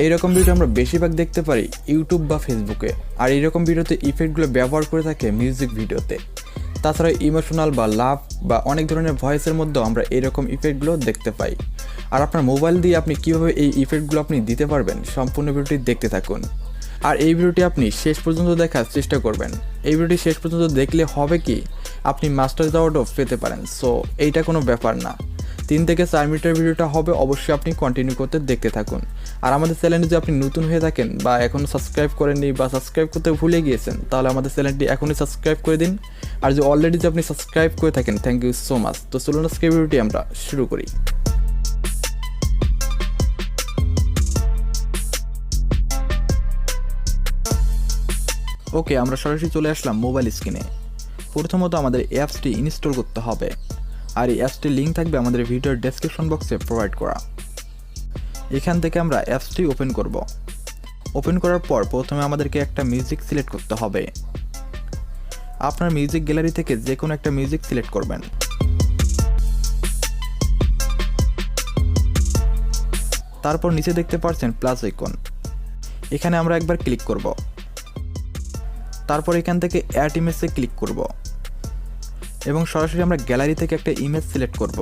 এইরকম ভিডিও আমরা বেশিরভাগ দেখতে পারি ইউটিউব বা ফেসবুকে। আর এইরকম ভিডিওতে ইফেক্টগুলো ব্যবহার করে থাকে মিউজিক ভিডিওতে। তাছাড়া ইমোশনাল বা লাভ বা অনেক ধরনের ভয়েসের মধ্যেও আমরা এইরকম ইফেক্টগুলো দেখতে পাই। আর আপনার মোবাইল দিয়ে আপনি কীভাবে এই ইফেক্টগুলো আপনি দিতে পারবেন সম্পূর্ণ ভিডিওটি দেখতে থাকুন। আর এই ভিডিওটি আপনি শেষ পর্যন্ত দেখার চেষ্টা করবেন। এই ভিডিওটি শেষ পর্যন্ত দেখলে হবে কি আপনি মাস্টার অ্যাওয়ার্ডও পেতে পারেন। সো এইটা কোনো ব্যাপার না। 3 থেকে 4 মিনিটের ভিডিওটা হবে, অবশ্যই আপনি কন্টিনিউ করতে দেখতে থাকুন। আর আমাদের চ্যানেলে যদি আপনি নতুন হয়ে থাকেন বা এখনও সাবস্ক্রাইব করেননি বা সাবস্ক্রাইব করতে ভুলে গিয়েছেন, তাহলে আমাদের চ্যানেলটি এখনই সাবস্ক্রাইব করে দিন। আর যে অলরেডি যে আপনি সাবস্ক্রাইব করে থাকেন, থ্যাংক ইউ সো মাচ। তো চলুন আজকে ভিডিওটি আমরা শুরু করি। ওকে, আমরা সরাসরি চলে আসলাম মোবাইল স্ক্রিনে। প্রথমত আমাদের অ্যাপসটি ইনস্টল করতে হবে। আর এই অ্যাপসটির লিঙ্ক থাকবে আমাদের ভিডিওর ডেসক্রিপশন বক্সে প্রোভাইড করা। এখান থেকে আমরা অ্যাপসটি ওপেন করব। ওপেন করার পর প্রথমে আমাদেরকে একটা মিউজিক সিলেক্ট করতে হবে। আপনার মিউজিক গ্যালারি থেকে যে কোনো একটা মিউজিক সিলেক্ট করবেন। তারপর নিচে দেখতে পাচ্ছেন প্লাস আইকন, এখানে আমরা একবার ক্লিক করব। তারপর এখান থেকে অ্যাড ইমেজে ক্লিক করব এবং সরাসরি আমরা গ্যালারি থেকে একটা ইমেজ সিলেক্ট করব।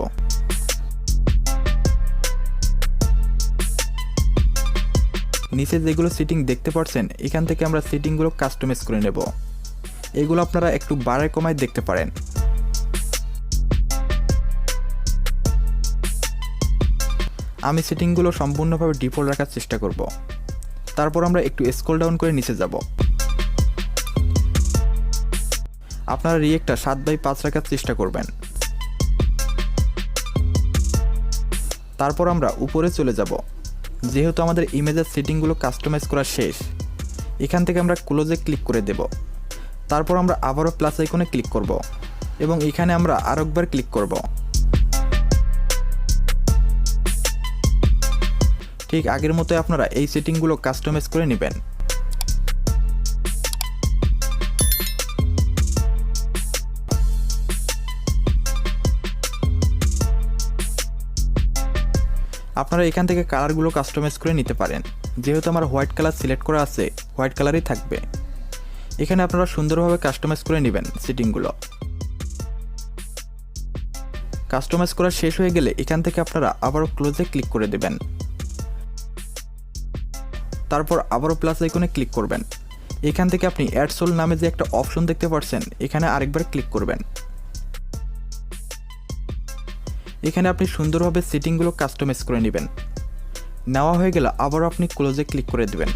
নিচে যেগুলো সেটিং দেখতে পাচ্ছেন, এখান থেকে আমরা সেটিংগুলো কাস্টমাইজ করে নেব। এগুলো আপনারা একটু বাড়ায় কমায় দেখতে পারেন। আমি সেটিংগুলো সম্পূর্ণভাবে ডিফল্ট রাখার চেষ্টা করব। তারপর আমরা একটু স্ক্রল ডাউন করে নিচে যাব। আপনারা রিয়েক্টটা 7/5 রাখার চেষ্টা করবেন। তারপর আমরা উপরে চলে যাব। যেহেতু আমাদের ইমেজের সেটিংগুলো কাস্টমাইজ করা শেষ, এখান থেকে আমরা ক্লোজে ক্লিক করে দেব। তারপর আমরা আবারও প্লাস আইকনে ক্লিক করব এবং এখানে আমরা আরেকবার ক্লিক করব। ঠিক আগের মতো আপনারা এই সেটিংগুলো কাস্টমাইজ করে নেবেন। আপনারা এখান থেকে কালারগুলো কাস্টমাইজ করে নিতে পারেন। যেহেতু আমার হোয়াইট কালার সিলেক্ট করা আছে, হোয়াইট কালারই থাকবে। এখানে আপনারা সুন্দরভাবে কাস্টমাইজ করে নেবেন সেটিংগুলো। কাস্টমাইজ করা শেষ হয়ে গেলে এখান থেকে আপনারা আবারও ক্লোজে ক্লিক করে দেবেন। তারপর আবারও প্লাস আইকনে ক্লিক করবেন। এখান থেকে আপনি অ্যাড সোল নামে যে একটা অপশন দেখতে পাচ্ছেন, এখানে আরেকবার ক্লিক করবেন। এখানে আপনি সুন্দরভাবে সেটিংগুলো কাস্টমাইজ করে নেবেন। নেওয়া হয়ে গেলে আবারও আপনি ক্লোজে ক্লিক করে দেবেন।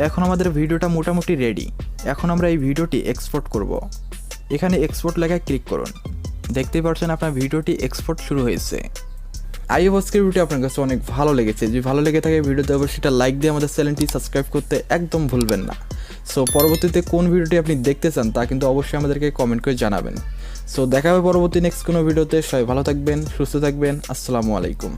এখন আমাদের ভিডিওটা মোটামুটি রেডি। এখন আমরা এই ভিডিওটি এক্সপোর্ট করব। এখানে এক্সপোর্ট লেখায় ক্লিক করুন। দেখতেই পাচ্ছেন আপনার ভিডিওটি এক্সপোর্ট শুরু হয়েছে। আই হোপ আজকের ভিডিও আপনার কাছে অনেক ভালো লেগেছে। যদি ভালো লেগে থাকে ভিডিওতে অবশ্যই সেটা লাইক দিয়ে আমাদের চ্যানেলটি সাবস্ক্রাইব করতে একদম ভুলবেন না। সো পরবর্তীতে কোন ভিডিওটি আপনি দেখতে চান তা কিন্তু অবশ্যই আমাদেরকে কমেন্ট করে জানাবেন। সো দেখা হবে পরবর্তী নেক্সট কোনো ভিডিওতে। সবাই ভালো থাকবেন, সুস্থ থাকবেন। আসসালামু আলাইকুম।